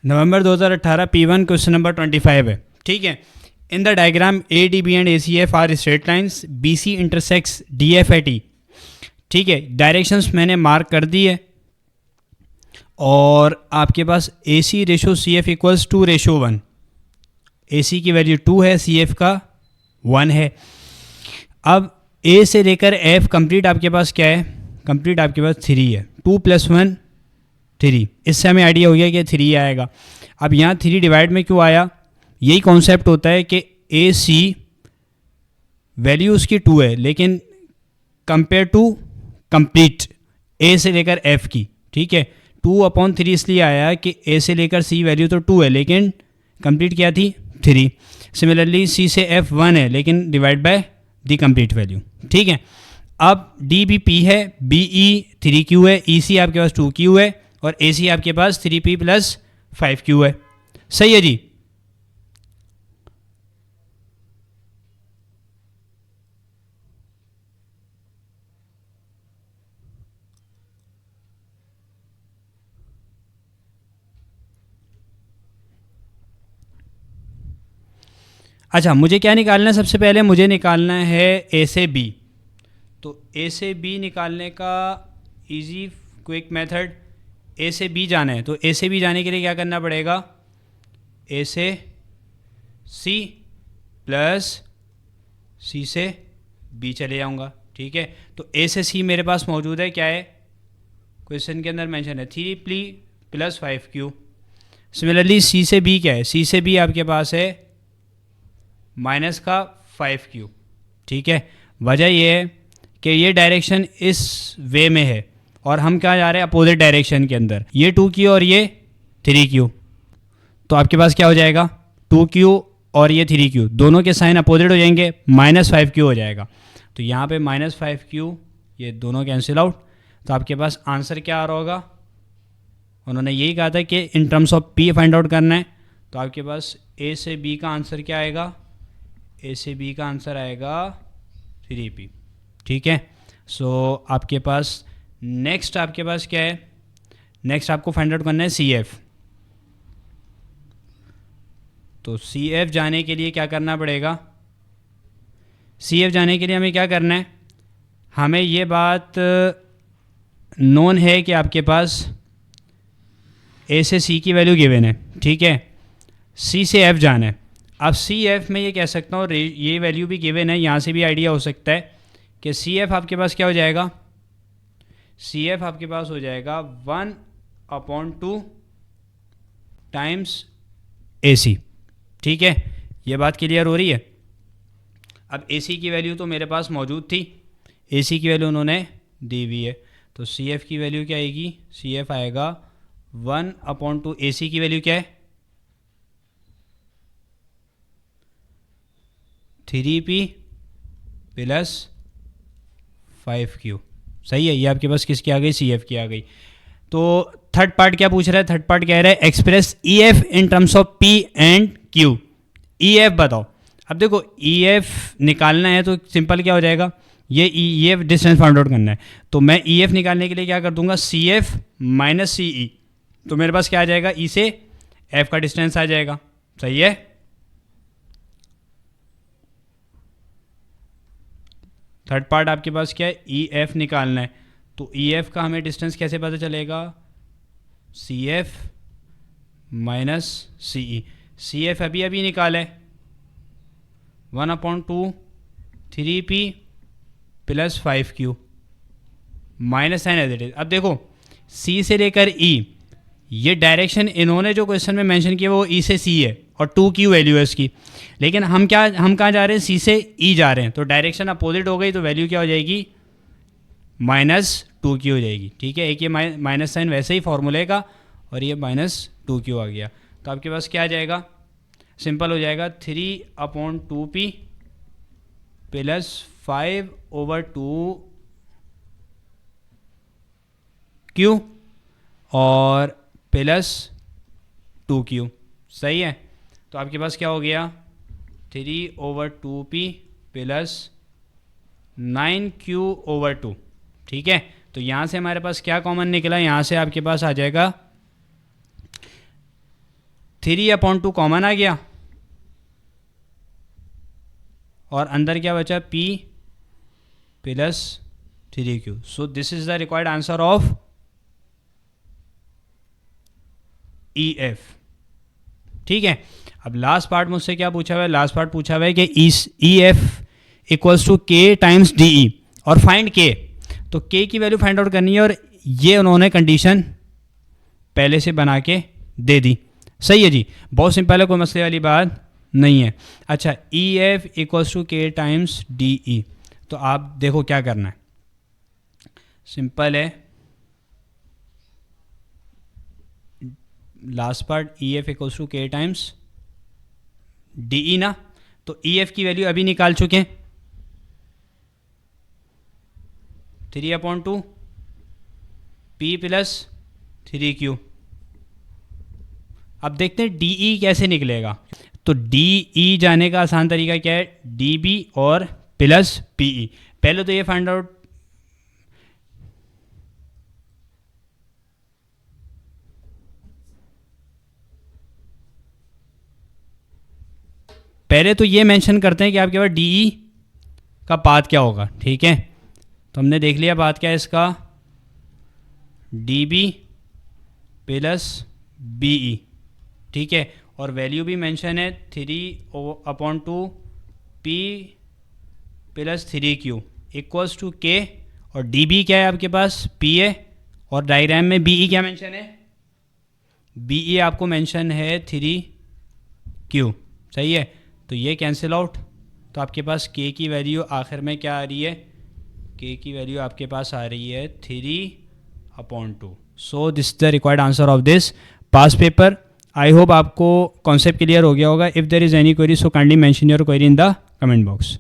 नवंबर 2018 P1 question number 25 है। ठीक है। In the diagram A D B and A C F R straight lines, B C intersects D F at E. ठीक है, directions मैंने mark कर दी है और आपके पास ए सी रेशो सी एफ इक्वल्स 2:1। ए सी की वैल्यू 2 है, सी एफ का 1 है। अब ए से लेकर एफ कंप्लीट आपके पास क्या है? कंप्लीट आपके पास 3 है। 2 + 1 3। इससे हमें आइडिया हो गया कि 3 आएगा। अब यहाँ 3 डिवाइड में क्यों आया? यही कॉन्सेप्ट होता है कि ए सी वैल्यू उसकी 2 है, लेकिन कंपेयर टू कंप्लीट ए से लेकर एफ की। ठीक है, 2/3 इसलिए आया कि ए से लेकर सी वैल्यू तो 2 है, लेकिन कंप्लीट क्या थी? 3। सिमिलरली सी से एफ 1 है, लेकिन divide by the complete value. ठीक है। अब डी बी पी है, बी ई 3Q है, ई सी आपके पास 2Q है और ए सी आपके पास 3P + 5Q है। सही है जी। अच्छा, मुझे क्या निकालना है? सबसे पहले मुझे निकालना है ए से बी। तो ए से बी निकालने का इजी क्विक मेथड, ए से बी जाना है। तो ए से बी जाने के लिए क्या करना पड़ेगा? ए से सी प्लस सी से बी चले जाऊंगा। ठीक है, तो ए से सी मेरे पास मौजूद है, क्या है? क्वेश्चन के अंदर मेंशन है 3P + 5Q। सिमिलरली सी से बी क्या है? सी से बी आपके पास है -5Q। ठीक है, वजह ये है कि ये डायरेक्शन इस वे में है और हम क्या जा रहे हैं? अपोजिट डायरेक्शन के अंदर। ये 2Q और ये 3Q। तो आपके पास क्या हो जाएगा? 2Q और ये 3Q दोनों के साइन अपोजिट हो जाएंगे, -5Q हो जाएगा। तो यहाँ पे -5Q, ये दोनों कैंसिल आउट। तो आपके पास आंसर क्या आ रहा होगा? उन्होंने यही कहा था कि in terms of P find out करना है। तो आपके पास ए से बी का आंसर क्या आएगा? ए से बी का आंसर आएगा 3P। ठीक है। सो आपके पास नेक्स्ट आपके पास क्या है? नेक्स्ट आपको फाइंड आउट करना है CF। तो CF जाने के लिए क्या करना पड़ेगा? CF जाने के लिए हमें क्या करना है? हमें ये बात नोन है कि आपके पास ए से सी की वैल्यू गिवन है। ठीक है, सी से एफ जाना है। अब सी एफ में ये कह सकता हूँ, ये वैल्यू भी गिवन है, यहाँ से भी आइडिया हो सकता है कि सी एफ आपके पास क्या हो जाएगा? सी एफ आपके पास हो जाएगा 1/2 टाइम्स ए सी। ठीक है, ये बात क्लियर हो रही है? अब ए सी की वैल्यू तो मेरे पास मौजूद थी, ए सी की वैल्यू उन्होंने दी हुई है। तो सी एफ की वैल्यू क्या आएगी? सी एफ आएगा 1/2। ए सी की वैल्यू क्या है? 3P + 5Q। सही है, ये आपके पास किसकी आ गई? CF की आ गई। तो थर्ड पार्ट क्या पूछ रहा है? थर्ड पार्ट कह रहा है express EF in terms of P and Q। EF बताओ। अब देखो, EF निकालना है तो सिंपल क्या हो जाएगा? ये EF डिस्टेंस फाइंड आउट करना है। तो मैं EF निकालने के लिए क्या कर दूंगा? CF - CE। तो मेरे पास क्या आ जाएगा? E से F का डिस्टेंस आ जाएगा। सही है। थर्ड पार्ट आपके पास क्या है? EF निकालना है। तो EF का हमें डिस्टेंस कैसे पता चलेगा? CF - CE। CF अभी अभी निकाला है, 1/2 3P + 5Q minus sign as it is. अब देखो, C से लेकर E, ये डायरेक्शन इन्होंने जो क्वेश्चन में मेंशन किया वो E से C है और 2Q वैल्यू है इसकी। लेकिन हम कहाँ जा रहे हैं? C से E जा रहे हैं। तो डायरेक्शन अपोजिट हो गई, तो वैल्यू क्या हो जाएगी? -2Q हो जाएगी। ठीक है, एक ये माइनस साइन वैसे ही फॉर्मूले का और ये -2Q आ गया। तो आपके पास क्या आ जाएगा? सिंपल हो जाएगा 3/2P + 5/2Q और +2Q। सही है। तो आपके पास क्या हो गया? 3/2P + 9Q/2। ठीक है, तो यहाँ से हमारे पास क्या कॉमन निकला? यहाँ से आपके पास आ जाएगा 3/2 कॉमन आ गया और अंदर क्या बचा, P plus 3Q. So this is the required answer of EF. ठीक है. अब लास्ट पार्ट मुझसे क्या पूछा हुआ है, लास्ट पार्ट पूछा हुआ है कि EF equals to K times DE और फाइंड K. तो K की वैल्यू फाइंड आउट करनी है और ये उन्होंने कंडीशन पहले से बना के दे दी. सही है जी, बहुत सिंपल है, कोई मसले वाली बात नहीं है. अच्छा, EF equals to K times DE. तो आप देखो क्या करना है, सिंपल है. Last part EF equals to K times DE ना, तो EF की वैल्यू अभी निकाल चुके हैं 3/2 P प्लस 3Q. अब देखते हैं DE कैसे निकलेगा. तो DE जाने का आसान तरीका क्या है, DB और प्लस PE. पहले तो ये फाइंड आउट, पहले तो ये मेंशन करते हैं कि आपके पास DE का पाथ क्या होगा. ठीक है, तो हमने देख लिया पाथ क्या है इसका, DB प्लस BE. ठीक है, और वैल्यू भी मेंशन है 3/2 P plus 3Q equals to K. और DB क्या है आपके पास, P है. और डायग्राम में BE क्या मेंशन है, BE आपको मेंशन है 3Q. सही है, तो ये कैंसिल आउट. तो आपके पास K की वैल्यू आखिर में क्या आ रही है, K की वैल्यू आपके पास आ रही है 3/2. So this the required answer of this pass paper. I hope आपको कॉन्सेप्ट क्लियर हो गया होगा. If there is any query so kindly mention your query in the comment box.